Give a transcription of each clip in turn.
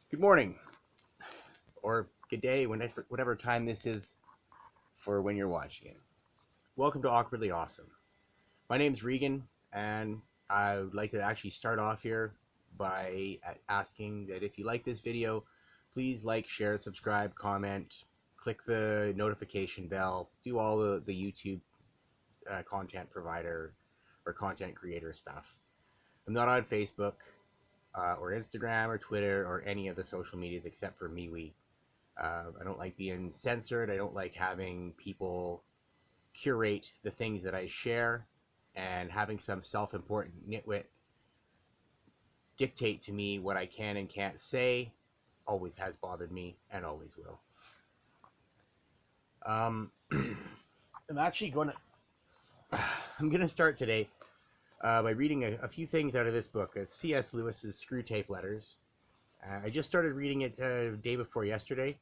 Good morning, or good day, whatever time this is for when you're watching it. Welcome to Awkwardly Awesome. My name's Regan, and I would like to actually start off here by asking that if you like this video, please like, share, subscribe, comment, click the notification bell, do all the YouTube content provider or content creator stuff. I'm not on Facebook or Instagram or Twitter or any of the social medias except for MeWe. I don't like being censored. I don't like having people curate the things that I share, and having some self-important nitwit dictate to me what I can and can't say always has bothered me and always will. I'm actually going to start today by reading a few things out of this book. It's C.S. Lewis's Screw Tape Letters. I just started reading it the day before yesterday,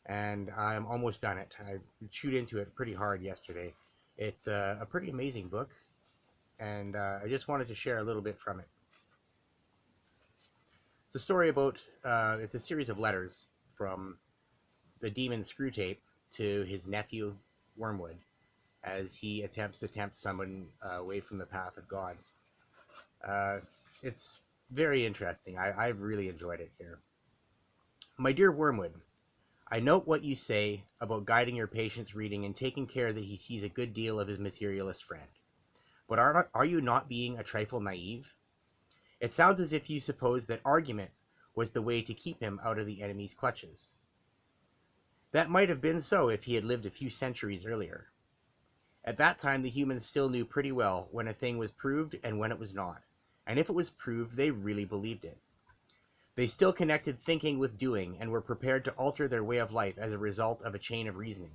and I'm almost done it. I chewed into it pretty hard yesterday. It's a pretty amazing book, and I just wanted to share a little bit from it. It's a story about, it's a series of letters from the demon Screwtape to his nephew Wormwood as he attempts to tempt someone away from the path of God. It's very interesting. I've really enjoyed it here. My dear Wormwood, I note what you say about guiding your patient's reading and taking care that he sees a good deal of his materialist friend. But are you not being a trifle naive? It sounds as if you suppose that argument was the way to keep him out of the enemy's clutches. That might have been so if he had lived a few centuries earlier. At that time, the humans still knew pretty well when a thing was proved and when it was not. And if it was proved, they really believed it. They still connected thinking with doing and were prepared to alter their way of life as a result of a chain of reasoning.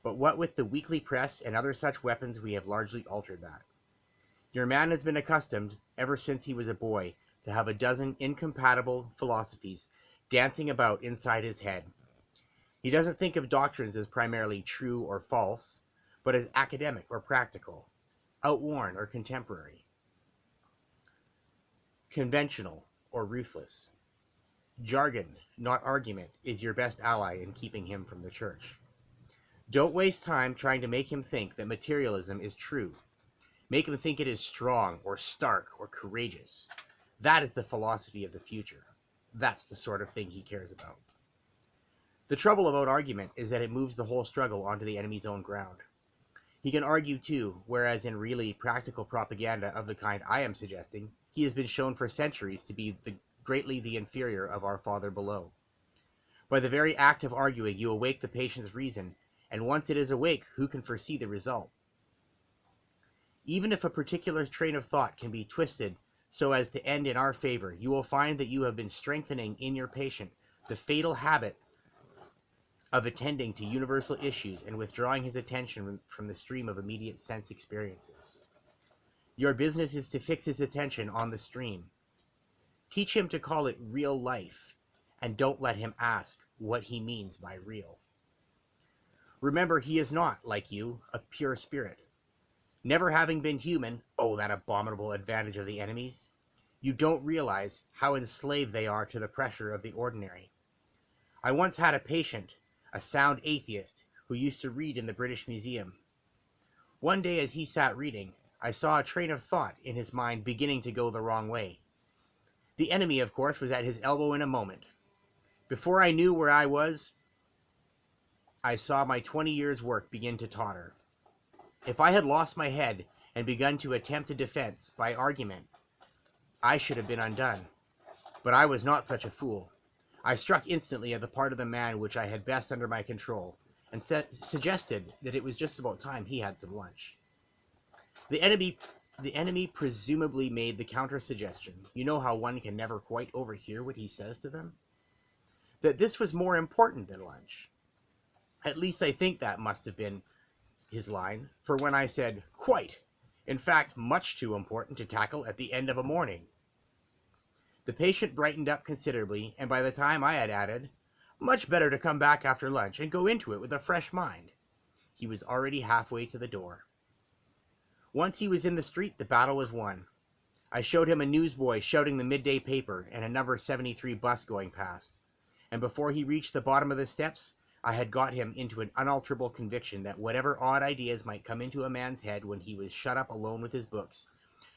But what with the weekly press and other such weapons, we have largely altered that. Your man has been accustomed, ever since he was a boy, to have a dozen incompatible philosophies dancing about inside his head. He doesn't think of doctrines as primarily true or false, but as academic or practical, outworn or contemporary, conventional or ruthless. Jargon, not argument, is your best ally in keeping him from the church. Don't waste time trying to make him think that materialism is true. Make him think it is strong or stark or courageous. That is the philosophy of the future. That's the sort of thing he cares about. The trouble about argument is that it moves the whole struggle onto the enemy's own ground. He can argue too, whereas in really practical propaganda of the kind I am suggesting, he has been shown for centuries to be greatly the inferior of our Father below. By the very act of arguing, you awake the patient's reason, and once it is awake, who can foresee the result? Even if a particular train of thought can be twisted so as to end in our favor, you will find that you have been strengthening in your patient the fatal habit of attending to universal issues and withdrawing his attention from the stream of immediate sense experiences. Your business is to fix his attention on the stream. Teach him to call it real life, and don't let him ask what he means by real. Remember, he is not, like you, a pure spirit. Never having been human, oh, that abominable advantage of the enemies, you don't realize how enslaved they are to the pressure of the ordinary. I once had a patient, a sound atheist, who used to read in the British Museum. One day as he sat reading, I saw a train of thought in his mind beginning to go the wrong way. The enemy, of course, was at his elbow in a moment. Before I knew where I was, I saw my 20 years' work begin to totter. If I had lost my head and begun to attempt a defense by argument, I should have been undone. But I was not such a fool. I struck instantly at the part of the man which I had best under my control, and suggested that it was just about time he had some lunch. The enemy presumably made the counter-suggestion. You know how one can never quite overhear what he says to them? That this was more important than lunch. At least I think that must have been his line, for when I said, quite, in fact, much too important to tackle at the end of a morning, the patient brightened up considerably, and by the time I had added, much better to come back after lunch and go into it with a fresh mind, he was already halfway to the door. Once he was in the street, the battle was won. I showed him a newsboy shouting the midday paper and a number 73 bus going past. And before he reached the bottom of the steps, I had got him into an unalterable conviction that whatever odd ideas might come into a man's head when he was shut up alone with his books,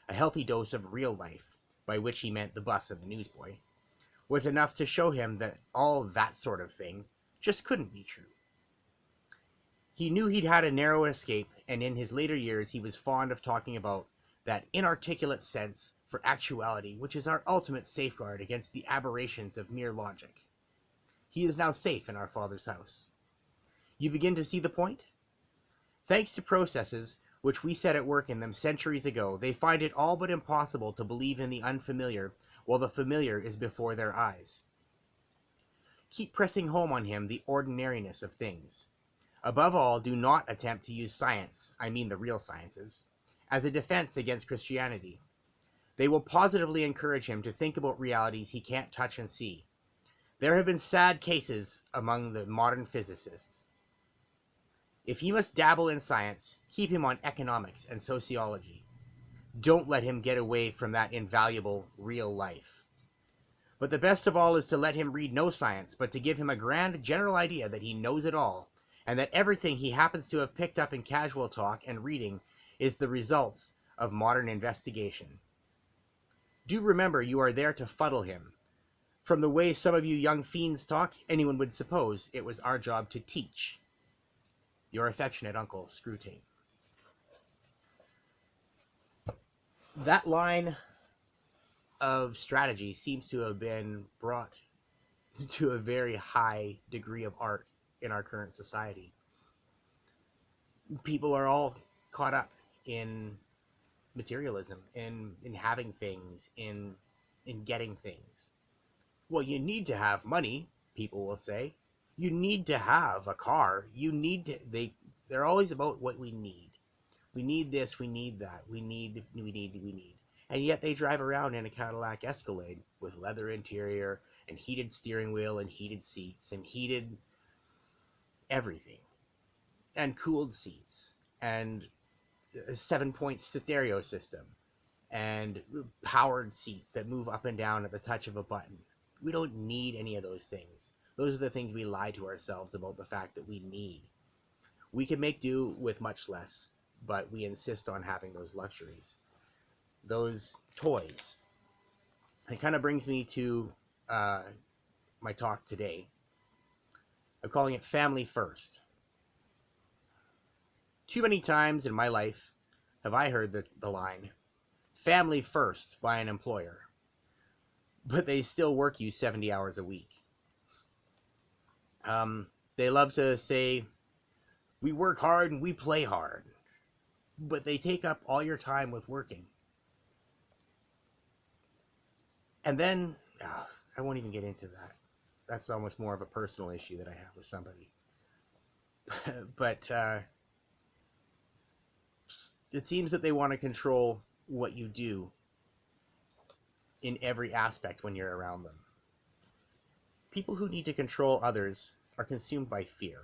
a healthy dose of real life, by which he meant the bus and the newsboy, was enough to show him that all that sort of thing just couldn't be true. He knew he'd had a narrow escape, and in his later years he was fond of talking about that inarticulate sense for actuality which is our ultimate safeguard against the aberrations of mere logic. He is now safe in our Father's house. You begin to see the point? Thanks to processes which we set at work in them centuries ago, they find it all but impossible to believe in the unfamiliar while the familiar is before their eyes. Keep pressing home on him the ordinariness of things. Above all, do not attempt to use science, I mean the real sciences, as a defense against Christianity. They will positively encourage him to think about realities he can't touch and see. There have been sad cases among the modern physicists. If he must dabble in science, keep him on economics and sociology. Don't let him get away from that invaluable real life. But the best of all is to let him read no science, but to give him a grand general idea that he knows it all, and that everything he happens to have picked up in casual talk and reading is the results of modern investigation. Do remember you are there to fuddle him. From the way some of you young fiends talk, anyone would suppose it was our job to teach. Your affectionate uncle, Screwtape. That line of strategy seems to have been brought to a very high degree of art in our current society. People are all caught up in materialism, in having things, in getting things. Well, you need to have money, people will say. You need to have a car. You need to, they're always about what we need. We need this, we need that, we need. And yet they drive around in a Cadillac Escalade with leather interior and heated steering wheel and heated seats and heated everything. And cooled seats and a 7-point stereo system and powered seats that move up and down at the touch of a button. We don't need any of those things. Those are the things we lie to ourselves about the fact that we need. We can make do with much less, but we insist on having those luxuries. Those toys. It kind of brings me to my talk today. I'm calling it Family First. Too many times in my life have I heard the line, family first, by an employer, but they still work you 70 hours a week. They love to say, we work hard and we play hard, but they take up all your time with working. And then, I won't even get into that. That's almost more of a personal issue that I have with somebody. But it seems that they want to control what you do in every aspect when you're around them. People who need to control others are consumed by fear.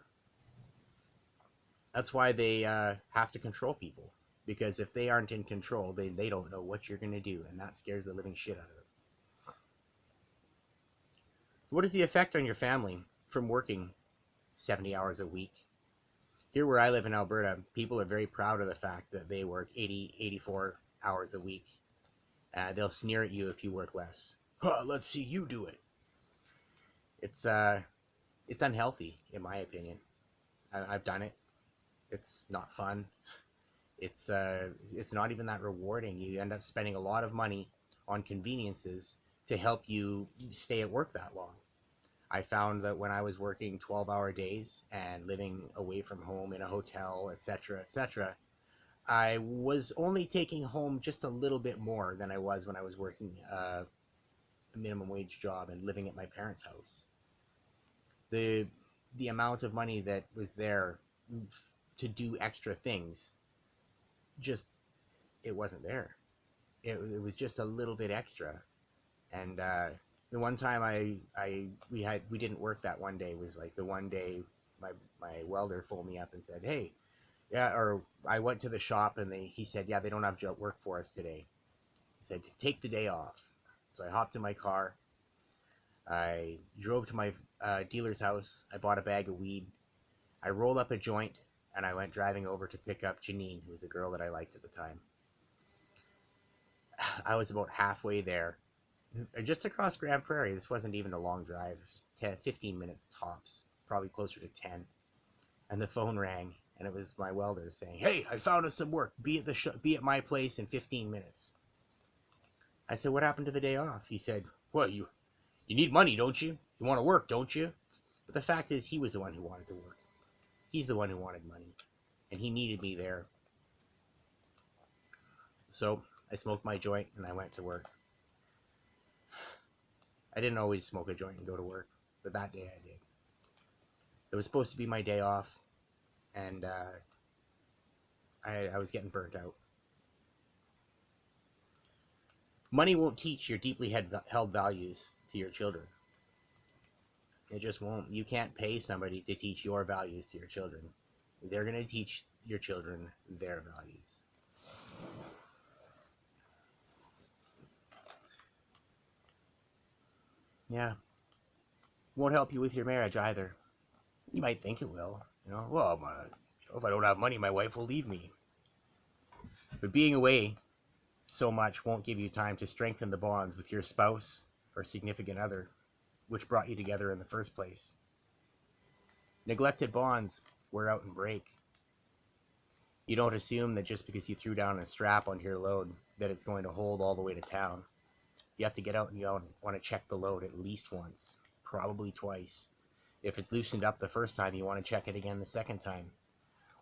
That's why they have to control people. Because if they aren't in control, they don't know what you're going to do, and that scares the living shit out of them. What is the effect on your family from working 70 hours a week? Here where I live in Alberta, people are very proud of the fact that they work 80, 84 hours a week. They'll sneer at you if you work less. Let's see you do it. It's unhealthy, in my opinion. I've done it. It's not fun. It's not even that rewarding. You end up spending a lot of money on conveniences to help you stay at work that long. I found that when I was working 12-hour days and living away from home in a hotel, etc., I was only taking home just a little bit more than I was when I was working a minimum wage job and living at my parents' house. The amount of money that was there to do extra things, just, it wasn't there. It was just a little bit extra. And the one time we didn't work that one day was like the one day my welder phoned me up and said, hey, yeah, or I went to the shop and he said, yeah, they don't have work for us today. He said, take the day off. So I hopped in my car. I drove to my dealer's house. I bought a bag of weed. I rolled up a joint, and I went driving over to pick up Janine, who was a girl that I liked at the time. I was about halfway there, just across Grand Prairie. This wasn't even a long drive, 10, 15 minutes tops, probably closer to 10. And the phone rang, and it was my welder saying, "Hey, I found us some work. Be at my place in 15 minutes." I said, "What happened to the day off?" He said, "Well, you need money, don't you? You want to work, don't you?" But the fact is, he was the one who wanted to work. He's the one who wanted money, and he needed me there. So I smoked my joint, and I went to work. I didn't always smoke a joint and go to work, but that day I did. It was supposed to be my day off, and I was getting burnt out. Money won't teach your deeply held values to your children. It just won't. You can't pay somebody to teach your values to your children. They're going to teach your children their values. Yeah. Won't help you with your marriage either. You might think it will. Well, if I don't have money, my wife will leave me. But being away so much won't give you time to strengthen the bonds with your spouse or significant other, which brought you together in the first place. Neglected bonds wear out and break. You don't assume that just because you threw down a strap onto your load that it's going to hold all the way to town. You have to get out and you want to check the load at least once, probably twice. If it loosened up the first time, you want to check it again the second time.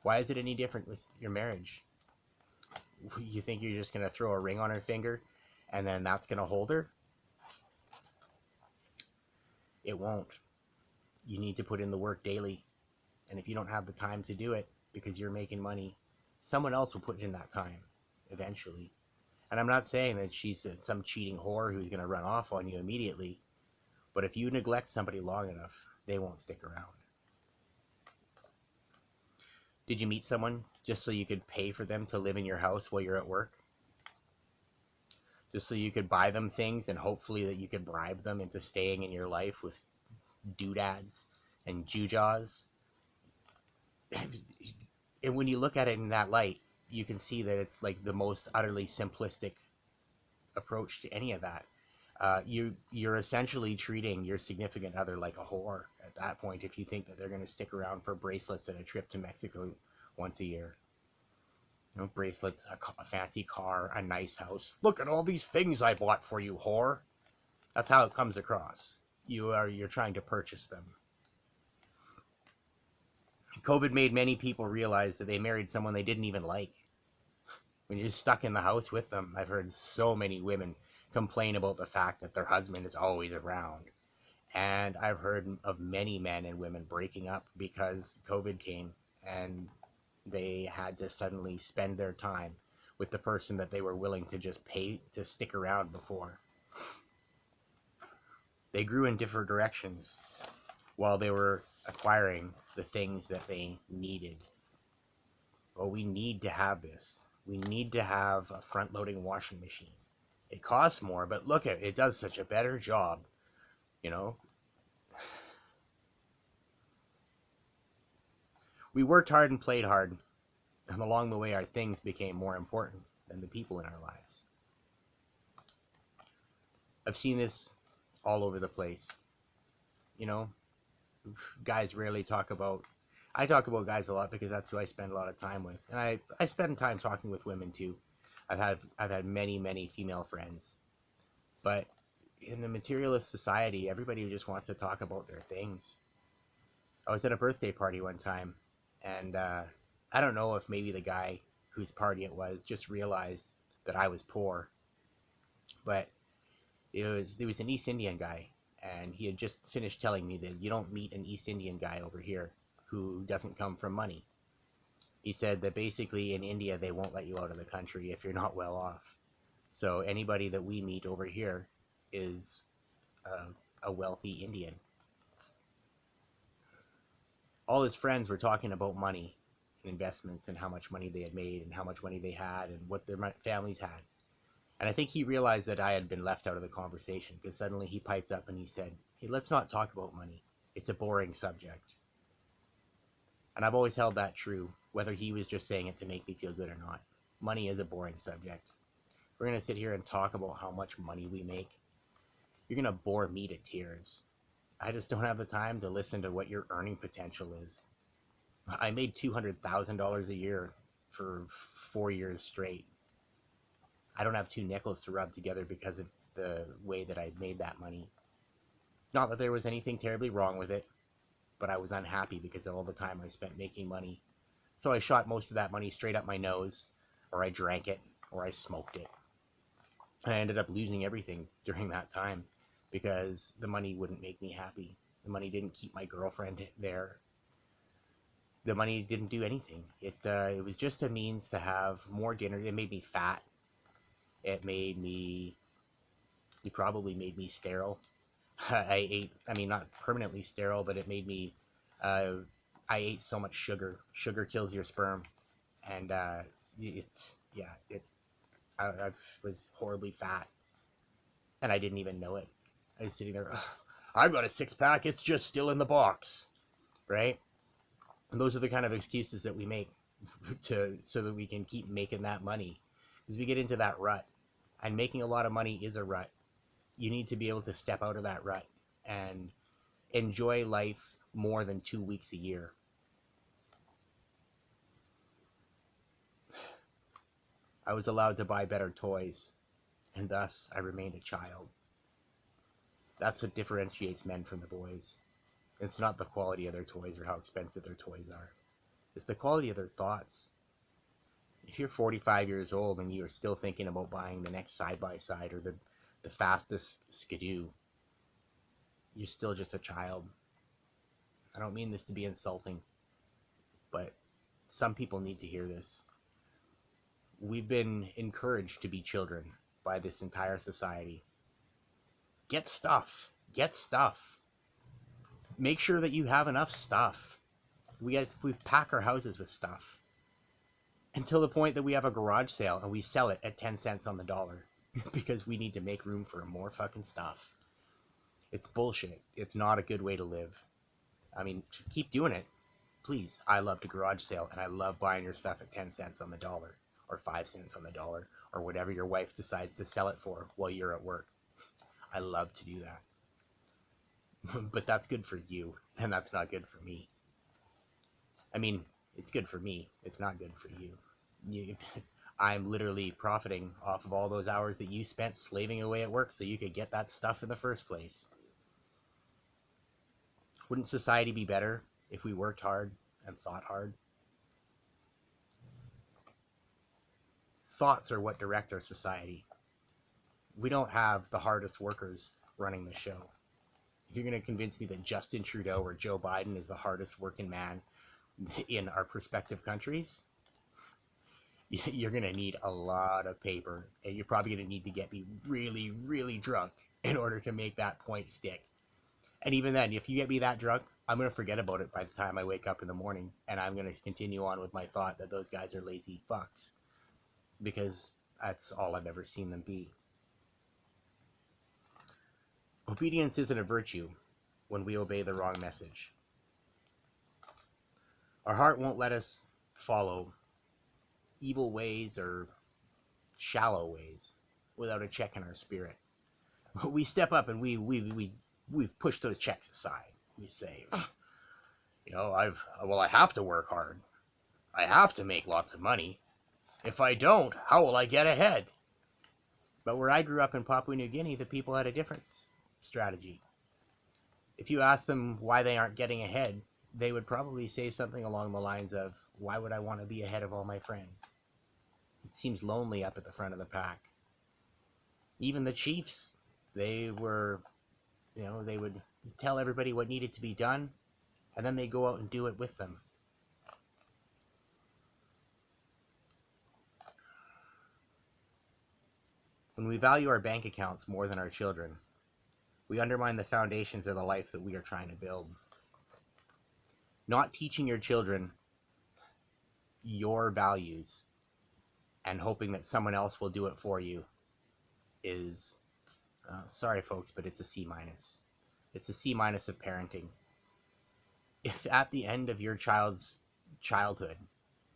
Why is it any different with your marriage? You think you're just going to throw a ring on her finger and then that's going to hold her? It won't. You need to put in the work daily. And if you don't have the time to do it because you're making money, someone else will put in that time eventually. And I'm not saying that she's some cheating whore who's going to run off on you immediately. But if you neglect somebody long enough, they won't stick around. Did you meet someone just so you could pay for them to live in your house while you're at work? Just so you could buy them things and hopefully that you could bribe them into staying in your life with doodads and gewgaws? And when you look at it in that light, you can see that it's like the most utterly simplistic approach to any of that. You're essentially treating your significant other like a whore at that point if you think that they're going to stick around for bracelets and a trip to Mexico once a year. Bracelets, a fancy car, a nice house. Look at all these things I bought for you, whore. That's how it comes across. You're trying to purchase them. COVID made many people realize that they married someone they didn't even like. When you're stuck in the house with them, I've heard so many women complain about the fact that their husband is always around. And I've heard of many men and women breaking up because COVID came and they had to suddenly spend their time with the person that they were willing to just pay to stick around before. They grew in different directions while they were acquiring the things that they needed. Well, we need to have this. We need to have a front-loading washing machine. It costs more, but look at it. It does such a better job, We worked hard and played hard, and along the way our things became more important than the people in our lives. I've seen this all over the place. Guys rarely talk about... I talk about guys a lot because that's who I spend a lot of time with. And I spend time talking with women too. I've had many female friends. But in the materialist society, everybody just wants to talk about their things. I was at a birthday party one time, and I don't know if maybe the guy whose party it was just realized that I was poor. But it was an East Indian guy, and he had just finished telling me that you don't meet an East Indian guy over here who doesn't come from money. He said that basically in India they won't let you out of the country if you're not well off. So anybody that we meet over here is a wealthy Indian. All his friends were talking about money and investments and how much money they had made and how much money they had and what their families had. And I think he realized that I had been left out of the conversation, because suddenly he piped up and he said, "Hey, let's not talk about money. It's a boring subject." And I've always held that true, whether he was just saying it to make me feel good or not. Money is a boring subject. We're going to sit here and talk about how much money we make. You're going to bore me to tears. I just don't have the time to listen to what your earning potential is. I made $200,000 a year for 4 years straight. I don't have two nickels to rub together because of the way that I made that money. Not that there was anything terribly wrong with it, but I was unhappy because of all the time I spent making money. So I shot most of that money straight up my nose, or I drank it, or I smoked it. And I ended up losing everything during that time because the money wouldn't make me happy. The money didn't keep my girlfriend there. The money didn't do anything. It was just a means to have more dinner. It made me fat. It probably made me sterile. I mean, not permanently sterile, but it made me, I ate so much sugar. Sugar kills your sperm. And I was horribly fat. And I didn't even know it. I was sitting there, I've got a six-pack, it's just still in the box. Right? And those are the kind of excuses that we make so that we can keep making that money. Because we get into that rut. And making a lot of money is a rut. You need to be able to step out of that rut and enjoy life more than 2 weeks a year. I was allowed to buy better toys, and thus I remained a child. That's what differentiates men from the boys. It's not the quality of their toys or how expensive their toys are. It's the quality of their thoughts. If you're 45 years old and you're still thinking about buying the next side-by-side or the fastest skidoo, you're still just a child. I don't mean this to be insulting, but some people need to hear this. We've been encouraged to be children by this entire society. Get stuff. Get stuff. Make sure that you have enough stuff. We pack our houses with stuff. Until the point that we have a garage sale and we sell it at 10 cents on the dollar. Because we need to make room for more fucking stuff. It's bullshit. It's not a good way to live. I mean, keep doing it. Please. I love the garage sale and I love buying your stuff at 10 cents on the dollar. Or 5 cents on the dollar. Or whatever your wife decides to sell it for while you're at work. I love to do that. But that's good for you. And that's not good for me. I mean, it's good for me. It's not good for you. I'm literally profiting off of all those hours that you spent slaving away at work so you could get that stuff in the first place. Wouldn't society be better if we worked hard and thought hard? Thoughts are what direct our society. We don't have the hardest workers running the show. If you're going to convince me that Justin Trudeau or Joe Biden is the hardest working man in our respective countries, you're going to need a lot of paper, and you're probably going to need to get me really, really drunk in order to make that point stick. And even then, if you get me that drunk, I'm going to forget about it by the time I wake up in the morning, and I'm going to continue on with my thought that those guys are lazy fucks, because that's all I've ever seen them be. Obedience isn't a virtue when we obey the wrong message. Our heart won't let us follow evil ways or shallow ways without a check in our spirit. We step up and we've pushed those checks aside. We say, I have to work hard. I have to make lots of money. If I don't, how will I get ahead? But where I grew up in Papua New Guinea, the people had a different strategy. If you ask them why they aren't getting ahead, they would probably say something along the lines of, why would I want to be ahead of all my friends? It seems lonely up at the front of the pack. Even the chiefs, they would tell everybody what needed to be done, and then they go out and do it with them. When we value our bank accounts more than our children, we undermine the foundations of the life that we are trying to build. Not teaching your children your values and hoping that someone else will do it for you is, sorry folks, but it's a C minus. It's a C minus of parenting. If at the end of your child's childhood,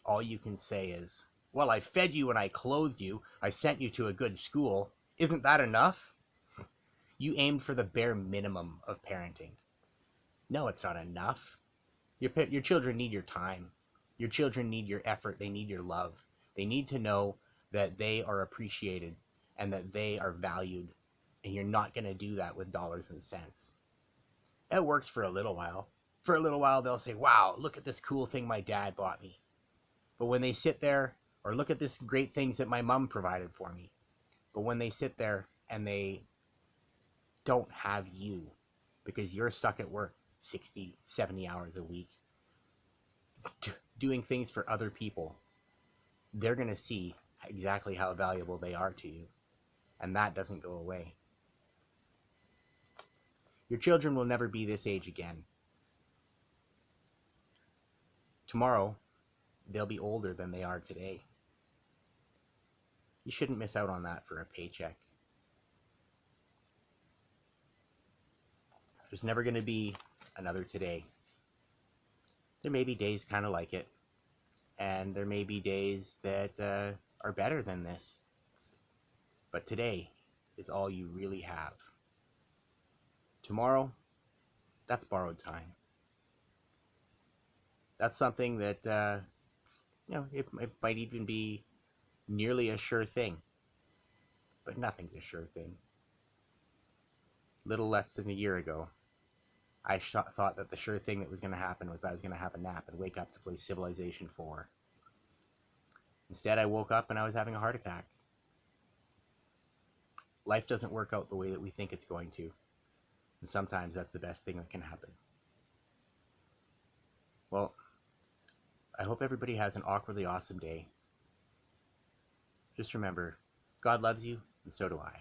all you can say is, well, I fed you and I clothed you, I sent you to a good school, isn't that enough? You aimed for the bare minimum of parenting. No, it's not enough. Your children need your time. Your children need your effort. They need your love. They need to know that they are appreciated and that they are valued. And you're not going to do that with dollars and cents. It works for a little while. For a little while, they'll say, wow, look at this cool thing my dad bought me. But when they sit there, or look at this great things that my mom provided for me. But when they sit there and they don't have you because you're stuck at work 60, 70 hours a week doing things for other people, they're going to see exactly how valuable they are to you. And that doesn't go away. Your children will never be this age again. Tomorrow, they'll be older than they are today. You shouldn't miss out on that for a paycheck. There's never going to be another today. There may be days kind of like it, and there may be days that are better than this. But today is all you really have. Tomorrow, that's borrowed time. That's something that, it might even be nearly a sure thing. But nothing's a sure thing. Little less than a year ago, I thought that the sure thing that was going to happen was I was going to have a nap and wake up to play Civilization 4. Instead, I woke up and I was having a heart attack. Life doesn't work out the way that we think it's going to. And sometimes that's the best thing that can happen. Well, I hope everybody has an awkwardly awesome day. Just remember, God loves you, and so do I.